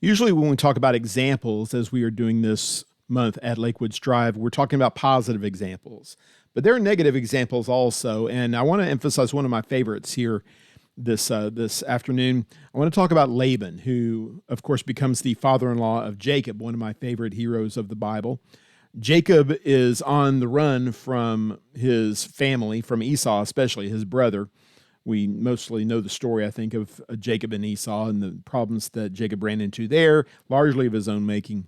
Usually when we talk about examples, as we are doing this month at Lakewoods Drive, we're talking about positive examples. But there are negative examples also, and I want to emphasize one of my favorites here this afternoon. I want to talk about Laban, who, of course, becomes the father-in-law of Jacob, one of my favorite heroes of the Bible. Jacob is on the run from his family, from Esau especially, his brother. We mostly know the story, I think, of Jacob and Esau and the problems that Jacob ran into there, largely of his own making.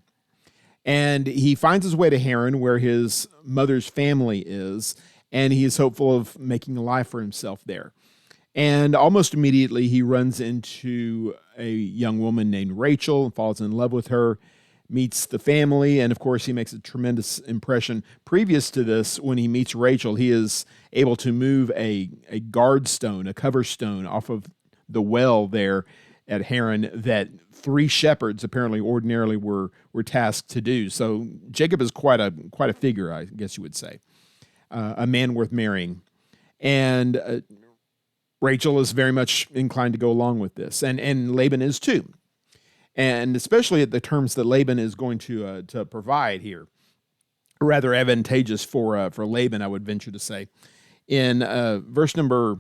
And he finds his way to Haran, where his mother's family is, and he is hopeful of making a life for himself there. And almost immediately, he runs into a young woman named Rachel and falls in love with her, meets the family, and of course, he makes a tremendous impression. Previous to this, when he meets Rachel, he is able to move a guard stone, a cover stone, off of the well there at Haran that three shepherds apparently ordinarily were tasked to do. So Jacob is quite a figure, I guess you would say, a man worth marrying. And Rachel is very much inclined to go along with this, and Laban is too. And especially at the terms that Laban is going to provide here, rather advantageous for Laban, I would venture to say. In verse number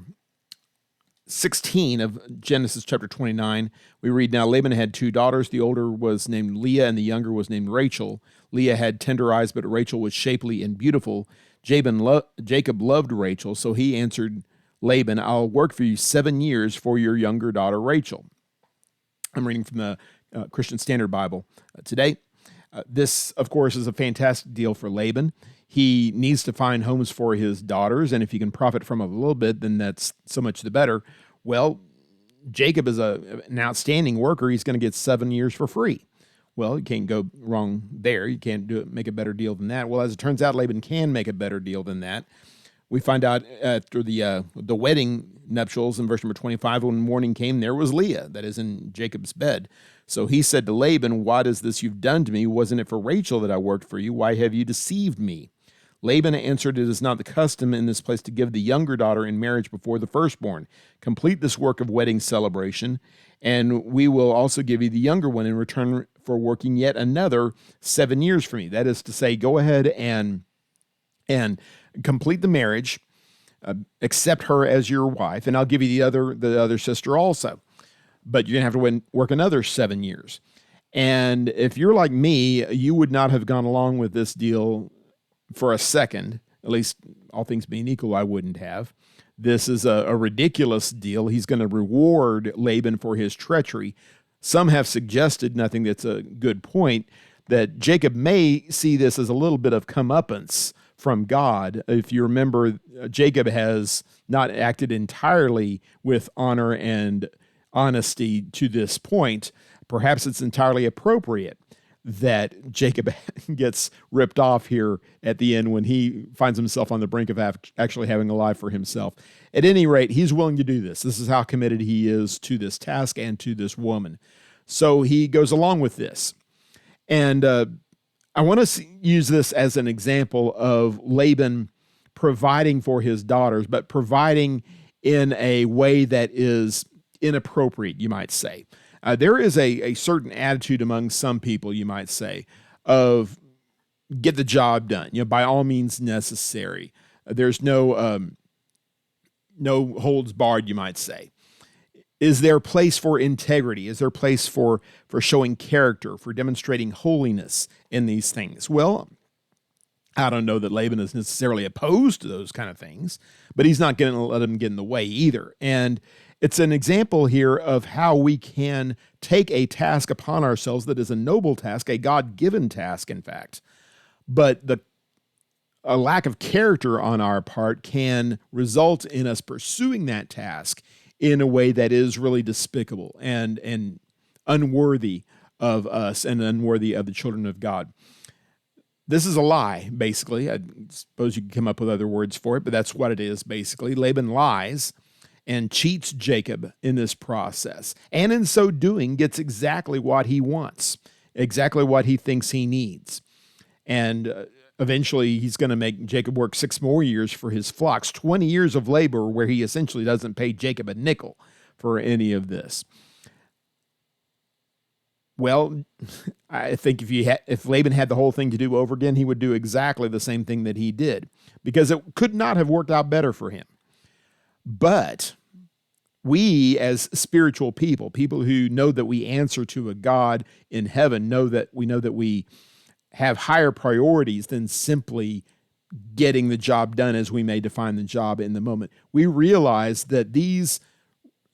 16 of Genesis chapter 29, we read, "Now Laban had two daughters. The older was named Leah, and the younger was named Rachel. Leah had tender eyes, but Rachel was shapely and beautiful. Jacob loved Rachel, so he answered Laban, 'I'll work for you 7 years for your younger daughter Rachel.'" I'm reading from the Christian Standard Bible today. This, of course, is a fantastic deal for Laban. He needs to find homes for his daughters, and if he can profit from it a little bit, then that's so much the better. Well, Jacob is an outstanding worker. He's going to get 7 years for free. Well, you can't go wrong there. You can't make a better deal than that. Well, as it turns out, Laban can make a better deal than that. We find out after the wedding nuptials in verse number 25, when morning came, there was Leah, that is in Jacob's bed. So he said to Laban, "What is this you've done to me? Wasn't it for Rachel that I worked for you? Why have you deceived me?" Laban answered, "It is not the custom in this place to give the younger daughter in marriage before the firstborn. Complete this work of wedding celebration, and we will also give you the younger one in return for working yet another 7 years for me." That is to say, go ahead and complete the marriage, accept her as your wife, and I'll give you the other sister also. But you're going to have to work another 7 years. And if you're like me, you would not have gone along with this deal for a second. At least, all things being equal, I wouldn't have. This is a ridiculous deal. He's going to reward Laban for his treachery. Some have suggested, and I think that's a good point, that Jacob may see this as a little bit of comeuppance from God. If you remember, Jacob has not acted entirely with honor and honesty to this point. Perhaps it's entirely appropriate that Jacob gets ripped off here at the end when he finds himself on the brink of actually having a life for himself. At any rate, he's willing to do this. This is how committed he is to this task and to this woman. So he goes along with this. And I want to use this as an example of Laban providing for his daughters, but providing in a way that is inappropriate, you might say. There is a certain attitude among some people, you might say, of get the job done, by all means necessary. There's no holds barred, you might say. Is there a place for integrity? Is there a place for showing character, for demonstrating holiness in these things? Well, I don't know that Laban is necessarily opposed to those kind of things, but he's not going to let him get in the way either. And it's an example here of how we can take a task upon ourselves that is a noble task, a God-given task, in fact, but a lack of character on our part can result in us pursuing that task in a way that is really despicable and unworthy of us and unworthy of the children of God. This is a lie, basically. I suppose you could come up with other words for it, but that's what it is, basically. Laban lies and cheats Jacob in this process, and in so doing gets exactly what he wants, exactly what he thinks he needs. And eventually he's going to make Jacob work 6 more years for his flocks, 20 years of labor where he essentially doesn't pay Jacob a nickel for any of this. Well, I think if Laban had the whole thing to do over again, he would do exactly the same thing that he did, because it could not have worked out better for him. But we, as spiritual people, people who know that we answer to a God in heaven, know that we have higher priorities than simply getting the job done as we may define the job in the moment. We realize that these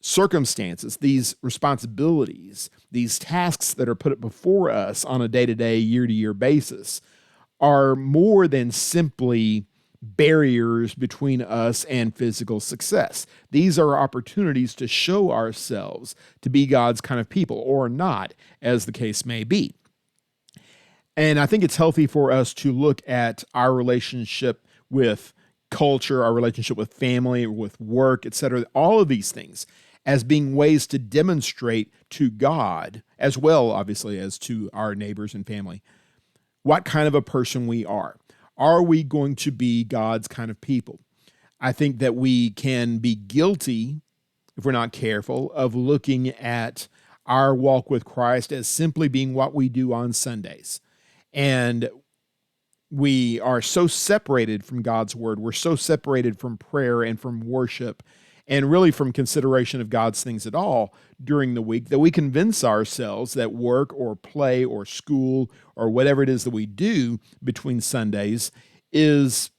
circumstances, these responsibilities, these tasks that are put before us on a day-to-day, year-to-year basis are more than simply barriers between us and physical success. These are opportunities to show ourselves to be God's kind of people, or not, as the case may be. And I think it's healthy for us to look at our relationship with culture, our relationship with family, with work, etc., all of these things as being ways to demonstrate to God, as well, obviously, as to our neighbors and family, what kind of a person we are. Are we going to be God's kind of people? I think that we can be guilty, if we're not careful, of looking at our walk with Christ as simply being what we do on Sundays. And we are so separated from God's word. We're so separated from prayer and from worship and really from consideration of God's things at all during the week that we convince ourselves that work or play or school or whatever it is that we do between Sundays is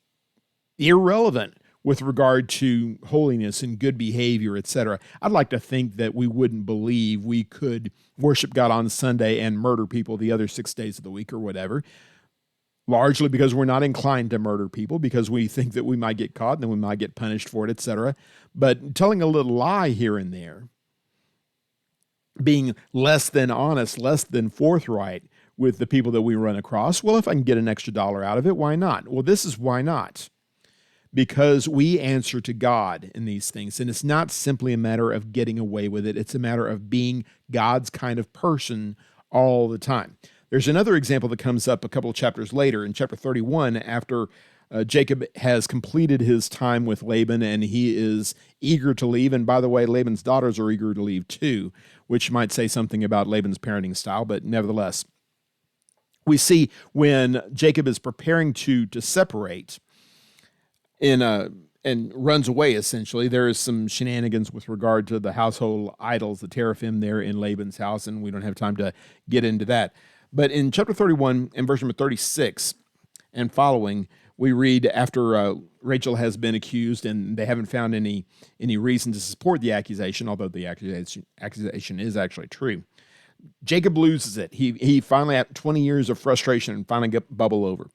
irrelevant with regard to holiness and good behavior, etc. I'd like to think that we wouldn't believe we could worship God on Sunday and murder people the other 6 days of the week or whatever, largely because we're not inclined to murder people, because we think that we might get caught and then we might get punished for it, etc. But telling a little lie here and there, being less than honest, less than forthright with the people that we run across, well, if I can get an extra dollar out of it, why not? Well, this is why not. Because we answer to God in these things. And it's not simply a matter of getting away with it. It's a matter of being God's kind of person all the time. There's another example that comes up a couple of chapters later in chapter 31, after Jacob has completed his time with Laban and he is eager to leave. And by the way, Laban's daughters are eager to leave too, which might say something about Laban's parenting style, but nevertheless, we see when Jacob is preparing to separate and runs away, essentially, there is some shenanigans with regard to the household idols, the teraphim there in Laban's house, and we don't have time to get into that. But in chapter 31 and verse number 36 and following, we read after Rachel has been accused and they haven't found any reason to support the accusation, although the accusation is actually true. Jacob loses it. He finally, after 20 years of frustration, finally bubble over.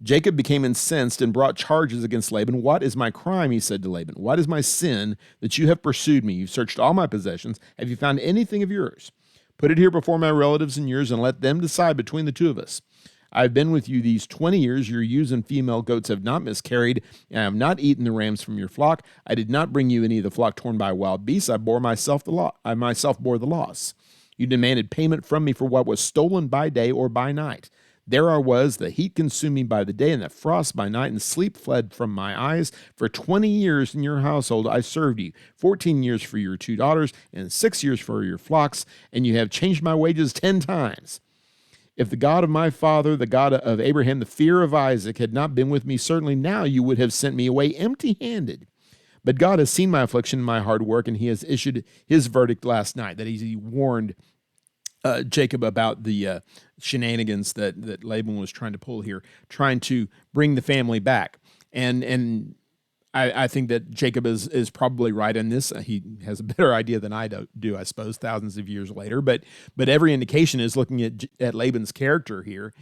Jacob became incensed and brought charges against Laban. "What is my crime?" he said to Laban. "What is my sin that you have pursued me? You've searched all my possessions. Have you found anything of yours? Put it here before my relatives and yours, and let them decide between the two of us. I have been with you these 20 years. Your ewes and female goats have not miscarried, and I have not eaten the rams from your flock. I did not bring you any of the flock torn by wild beasts. I myself bore the loss. You demanded payment from me for what was stolen by day or by night. There I was, the heat consumed me by the day and the frost by night, and sleep fled from my eyes. For 20 years in your household I served you, 14 years for your 2 daughters, and 6 years for your flocks, and you have changed my wages 10 times. If the God of my father, the God of Abraham, the fear of Isaac, had not been with me, certainly now you would have sent me away empty-handed. But God has seen my affliction and my hard work, and he has issued his verdict last night," that he warned Jacob about the shenanigans that Laban was trying to pull here, trying to bring the family back. And I think that Jacob is probably right in this. He has a better idea than I do, I suppose, thousands of years later. But every indication is looking at Laban's character here.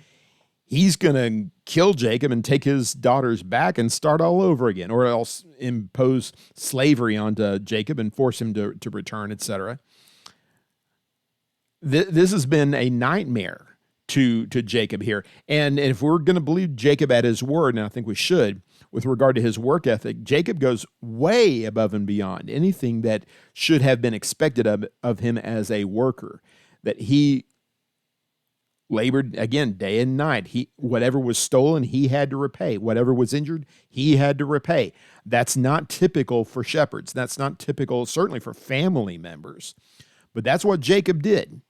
He's going to kill Jacob and take his daughters back and start all over again, or else impose slavery onto Jacob and force him to return, etc. This has been a nightmare to Jacob here. And if we're going to believe Jacob at his word, and I think we should, with regard to his work ethic, Jacob goes way above and beyond anything that should have been expected of him as a worker, that he labored, again, day and night. Whatever was stolen, he had to repay. Whatever was injured, he had to repay. That's not typical for shepherds. That's not typical, certainly, for family members. But that's what Jacob did.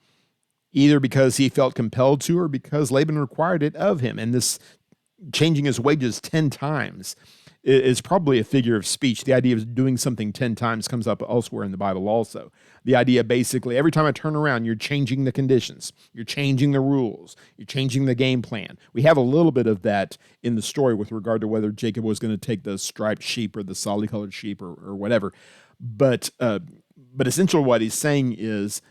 either because he felt compelled to or because Laban required it of him. And this changing his wages 10 times is probably a figure of speech. The idea of doing something 10 times comes up elsewhere in the Bible also. The idea basically, every time I turn around, you're changing the conditions, you're changing the rules, you're changing the game plan. We have a little bit of that in the story with regard to whether Jacob was going to take the striped sheep or the solid colored sheep or whatever. But essentially what he's saying is,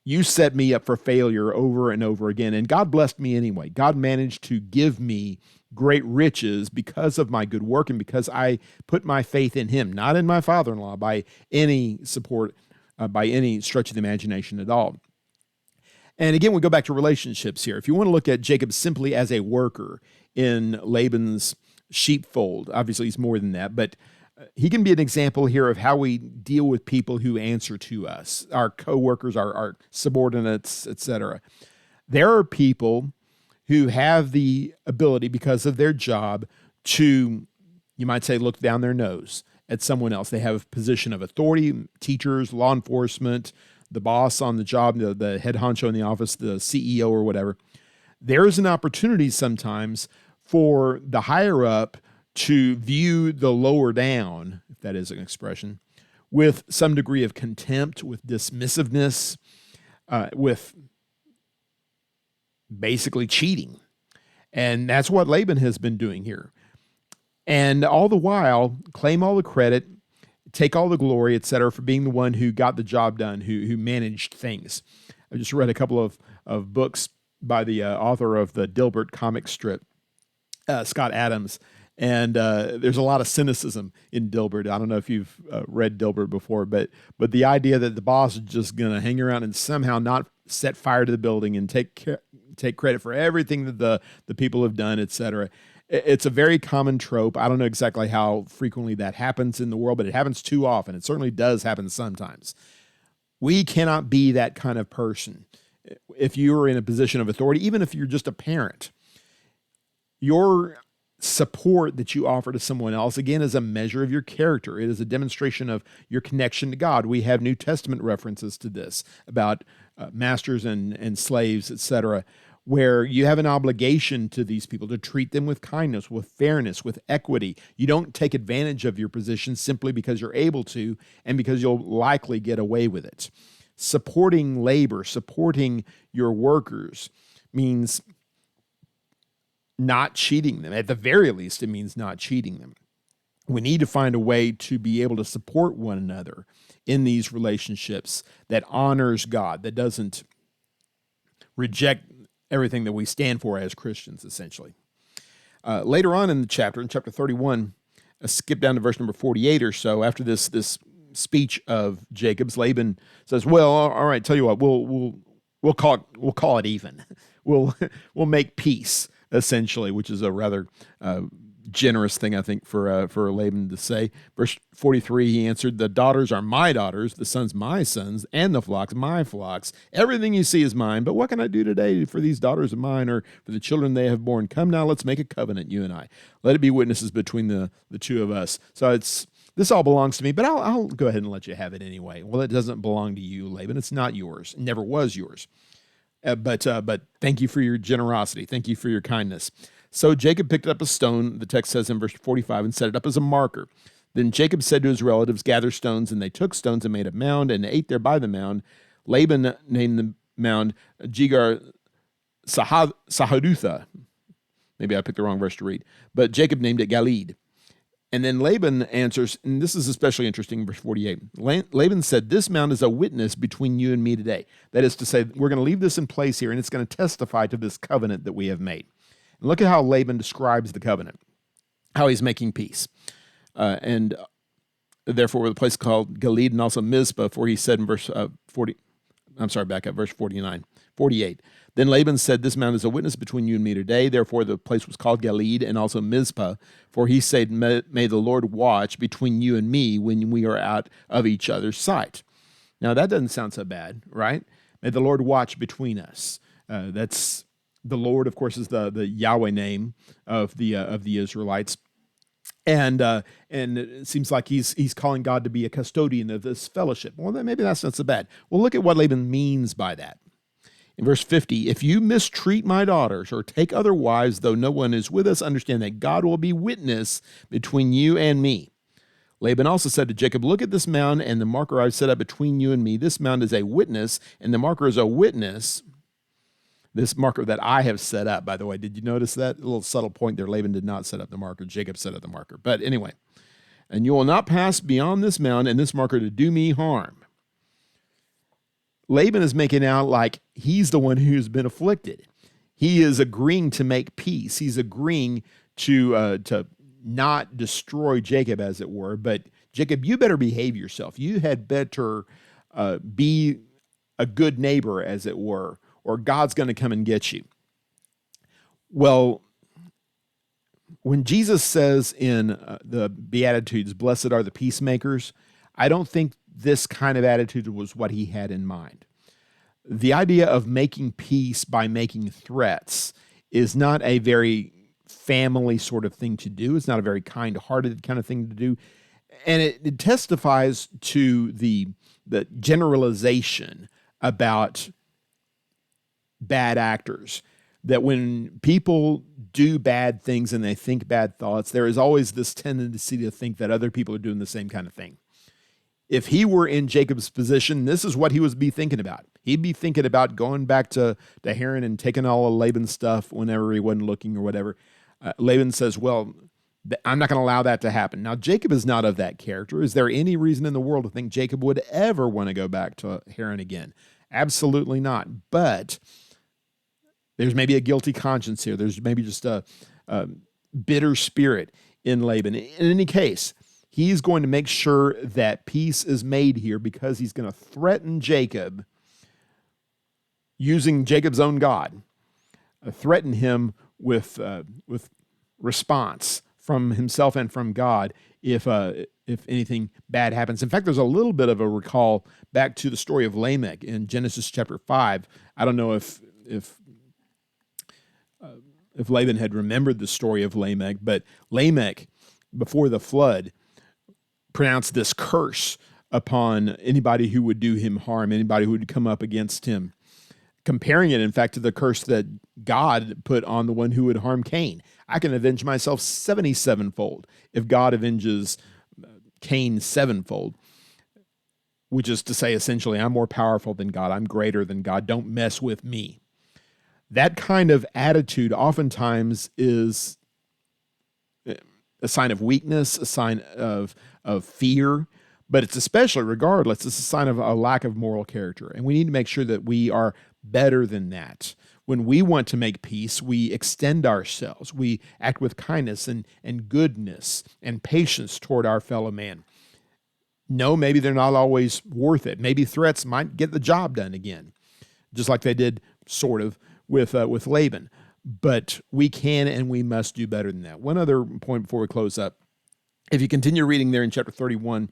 you set me up for failure over and over again, and God blessed me anyway. God managed to give me great riches because of my good work and because I put my faith in him, not in my father-in-law by any support, by any stretch of the imagination at all. And again, we go back to relationships here. If you want to look at Jacob simply as a worker in Laban's sheepfold, obviously he's more than that, but he can be an example here of how we deal with people who answer to us, our coworkers, our subordinates, etc. There are people who have the ability, because of their job, to, you might say, look down their nose at someone else. They have a position of authority, teachers, law enforcement, the boss on the job, the head honcho in the office, the CEO or whatever. There is an opportunity sometimes for the higher up to view the lower down, if that is an expression, with some degree of contempt, with dismissiveness, with basically cheating. And that's what Laban has been doing here. And all the while, claim all the credit, take all the glory, etc., for being the one who got the job done, who managed things. I just read a couple of books by the author of the Dilbert comic strip, Scott Adams. And there's a lot of cynicism in Dilbert. I don't know if you've read Dilbert before, but the idea that the boss is just going to hang around and somehow not set fire to the building and take credit for everything that the people have done, etc. It's a very common trope. I don't know exactly how frequently that happens in the world, but it happens too often. It certainly does happen sometimes. We cannot be that kind of person. If you are in a position of authority, even if you're just a parent, your support that you offer to someone else, again, is a measure of your character. It is a demonstration of your connection to God. We have New Testament references to this about masters and slaves, etc., where you have an obligation to these people to treat them with kindness, with fairness, with equity. You don't take advantage of your position simply because you're able to and because you'll likely get away with it. Supporting labor, supporting your workers means not cheating them. At the very least, it means not cheating them. We need to find a way to be able to support one another in these relationships that honors God, that doesn't reject everything that we stand for as Christians, essentially. Later on in the chapter, in chapter 31, skip down to verse number 48 or so, after this speech of Jacob's, Laban says, well, all right, tell you what, we'll call it even. We'll make peace, essentially, which is a rather generous thing, I think, for Laban to say. Verse 43, he answered, the daughters are my daughters, the sons my sons, and the flocks my flocks. Everything you see is mine, but what can I do today for these daughters of mine or for the children they have borne? Come now, let's make a covenant, you and I. Let it be witnesses between the two of us. So this all belongs to me, but I'll go ahead and let you have it anyway. Well, it doesn't belong to you, Laban. It's not yours. It never was yours. But thank you for your generosity. Thank you for your kindness. So Jacob picked up a stone, the text says in verse 45, and set it up as a marker. Then Jacob said to his relatives, gather stones, and they took stones and made a mound and ate there by the mound. Laban named the mound Jegar Sahadutha. Maybe I picked the wrong verse to read. But Jacob named it Galeed. And then Laban answers, and this is especially interesting, verse 48. Laban said, this mound is a witness between you and me today. That is to say, we're going to leave this in place here, and it's going to testify to this covenant that we have made. And look at how Laban describes the covenant, how he's making peace. And therefore, the place called Galeed and also Mizpah, for he said in verse 48. Then Laban said, this mound is a witness between you and me today. Therefore, the place was called Galeed and also Mizpah, for he said, may the Lord watch between you and me when we are out of each other's sight. Now, that doesn't sound so bad, right? May the Lord watch between us. That's the Lord, of course, is the Yahweh name of the Israelites. And it seems like he's calling God to be a custodian of this fellowship. Well, then maybe that's not so bad. Well, look at what Laban means by that. In verse 50, if you mistreat my daughters or take other wives, though no one is with us, understand that God will be witness between you and me. Laban also said to Jacob, look at this mound and the marker I've set up between you and me. This mound is a witness, and the marker is a witness. This marker that I have set up, by the way, did you notice that? A little subtle point there. Laban did not set up the marker. Jacob set up the marker. But anyway, and you will not pass beyond this mound and this marker to do me harm. Laban is making out like he's the one who's been afflicted. He is agreeing to make peace. He's agreeing to not destroy Jacob, as it were. But Jacob, you better behave yourself. You had better be a good neighbor, as it were, or God's going to come and get you. Well, when Jesus says in the Beatitudes, blessed are the peacemakers, I don't think this kind of attitude was what he had in mind. The idea of making peace by making threats is not a very family sort of thing to do. It's not a very kind-hearted kind of thing to do. And it testifies to the generalization about bad actors, that when people do bad things and they think bad thoughts, there is always this tendency to think that other people are doing the same kind of thing. If he were in Jacob's position, this is what he would be thinking about. He'd be thinking about going back to Haran and taking all of Laban's stuff whenever he wasn't looking or whatever. Laban says, well, I'm not going to allow that to happen. Now, Jacob is not of that character. Is there any reason in the world to think Jacob would ever want to go back to Haran again? Absolutely not. But there's maybe a guilty conscience here. There's maybe just a bitter spirit in Laban. In any case, he's going to make sure that peace is made here because he's going to threaten Jacob using Jacob's own God, threaten him with response from himself and from God if anything bad happens. In fact, there's a little bit of a recall back to the story of Lamech in Genesis chapter 5. I don't know if Laban had remembered the story of Lamech, but Lamech, before the flood, pronounced this curse upon anybody who would do him harm, anybody who would come up against him, comparing it, in fact, to the curse that God put on the one who would harm Cain. I can avenge myself 77-fold if God avenges Cain 7-fold, which is to say, essentially, I'm more powerful than God. I'm greater than God. Don't mess with me. That kind of attitude oftentimes is a sign of weakness, a sign of fear, but it's especially, regardless, it's a sign of a lack of moral character. And we need to make sure that we are better than that. When we want to make peace, we extend ourselves. We act with kindness and goodness and patience toward our fellow man. No, maybe they're not always worth it. Maybe threats might get the job done again, just like they did sort of with Laban. But we can and we must do better than that. One other point before we close up. If you continue reading there in chapter 31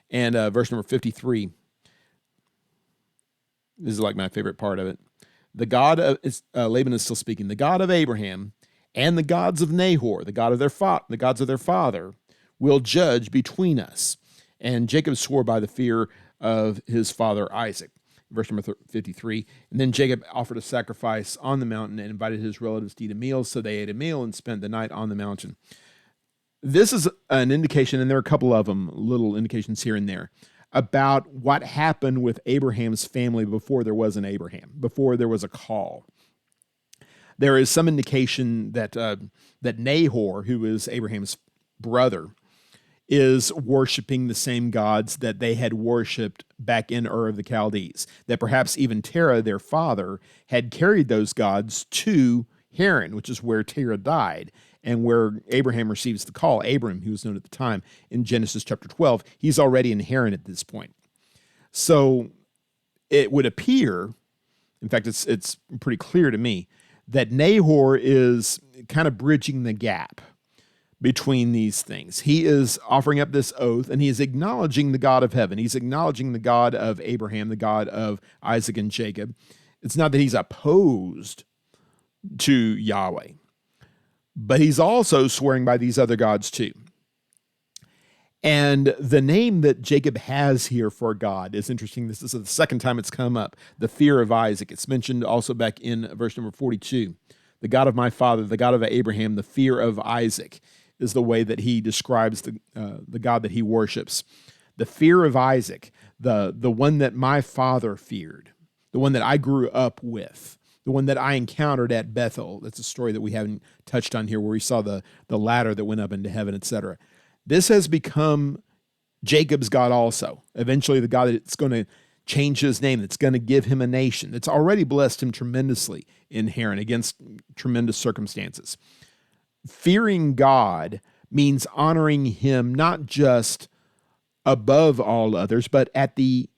and verse number 53, this is like my favorite part of it. The God of Laban is still speaking. The God of Abraham and the gods of Nahor, the gods of their father, will judge between us. And Jacob swore by the fear of his father Isaac. Verse number 53. And then Jacob offered a sacrifice on the mountain and invited his relatives to eat a meal. So they ate a meal and spent the night on the mountain. This is an indication, and there are a couple of them, little indications here and there, about what happened with Abraham's family before there was an Abraham, before there was a call. There is some indication that that Nahor, who is Abraham's brother, is worshiping the same gods that they had worshipped back in Ur of the Chaldees, that perhaps even Terah, their father, had carried those gods to Haran, which is where Terah died, and where Abraham receives the call. Abram, who was known at the time, in Genesis chapter 12, he's already in Haran at this point. So it would appear, in fact, it's pretty clear to me, that Nahor is kind of bridging the gap between these things. He is offering up this oath, and he is acknowledging the God of heaven. He's acknowledging the God of Abraham, the God of Isaac and Jacob. It's not that he's opposed to Yahweh, but he's also swearing by these other gods too. And the name that Jacob has here for God is interesting. This is the second time it's come up, the fear of Isaac. It's mentioned also back in verse number 42. The God of my father, the God of Abraham, the fear of Isaac is the way that he describes the God that he worships. The fear of Isaac, the one that my father feared, the one that I grew up with, the one that I encountered at Bethel. That's a story that we haven't touched on here, where we saw the ladder that went up into heaven, etc. This has become Jacob's God also. Eventually, the God that's going to change his name, that's going to give him a nation, that's already blessed him tremendously in Haran against tremendous circumstances. Fearing God means honoring him not just above all others, but at the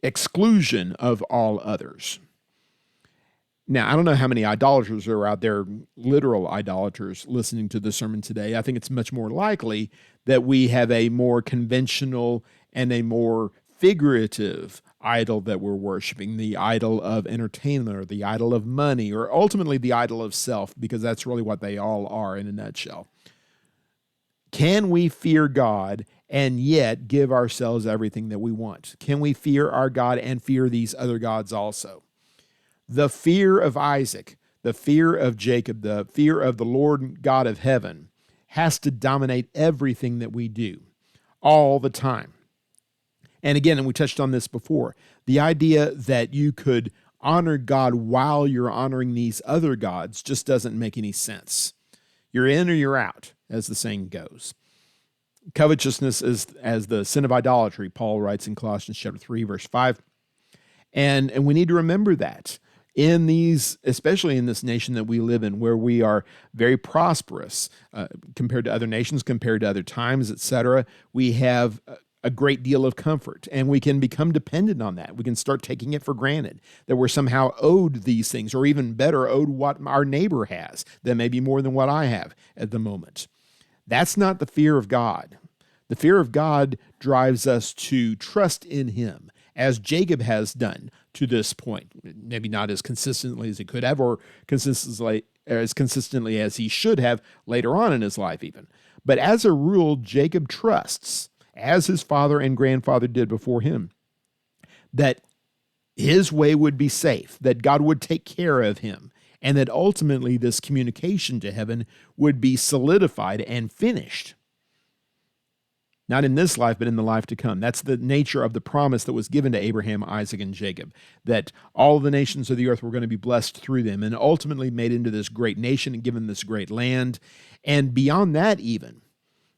exclusion of all others. Now, I don't know how many idolaters are out there, literal idolaters, listening to the sermon today. I think it's much more likely that we have a more conventional and a more figurative idol that we're worshiping, the idol of entertainment or the idol of money, or ultimately the idol of self, because that's really what they all are in a nutshell. Can we fear God and yet give ourselves everything that we want? Can we fear our God and fear these other gods also? The fear of Isaac, the fear of Jacob, the fear of the Lord God of heaven has to dominate everything that we do all the time. And again, and we touched on this before, the idea that you could honor God while you're honoring these other gods just doesn't make any sense. You're in or you're out, as the saying goes. Covetousness is as the sin of idolatry, Paul writes in Colossians chapter 3, verse 5. And we need to remember that in these, especially in this nation that we live in, where we are very prosperous compared to other nations, compared to other times, etc., we have a great deal of comfort, and we can become dependent on that. We can start taking it for granted that we're somehow owed these things, or even better, owed what our neighbor has that may be more than what I have at the moment. That's not the fear of God. The fear of God drives us to trust in him, as Jacob has done to this point, maybe not as consistently as he could have, or as consistently as he should have later on in his life even. But as a rule, Jacob trusts, as his father and grandfather did before him, that his way would be safe, that God would take care of him, and that ultimately this communication to heaven would be solidified and finished. Not in this life, but in the life to come. That's the nature of the promise that was given to Abraham, Isaac, and Jacob, that all the nations of the earth were going to be blessed through them and ultimately made into this great nation and given this great land. And beyond that even,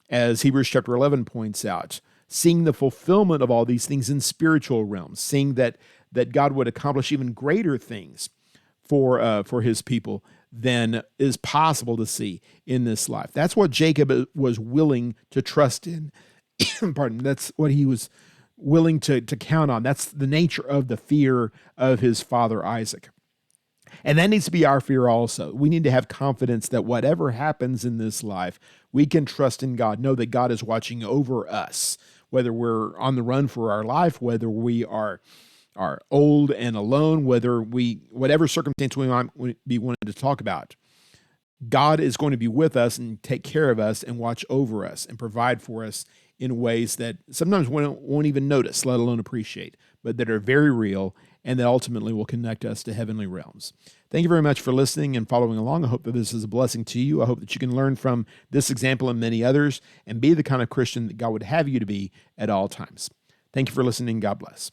as Hebrews chapter 11 points out, seeing the fulfillment of all these things in spiritual realms, seeing that God would accomplish even greater things for his people than is possible to see in this life. That's what Jacob was willing to trust in. Pardon, that's what he was willing to count on. That's the nature of the fear of his father Isaac. And that needs to be our fear also. We need to have confidence that whatever happens in this life, we can trust in God, know that God is watching over us, whether we're on the run for our life, whether we are old and alone, whatever circumstance we might be wanting to talk about. God is going to be with us and take care of us and watch over us and provide for us in ways that sometimes we won't even notice, let alone appreciate, but that are very real and that ultimately will connect us to heavenly realms. Thank you very much for listening and following along. I hope that this is a blessing to you. I hope that you can learn from this example and many others and be the kind of Christian that God would have you to be at all times. Thank you for listening. God bless.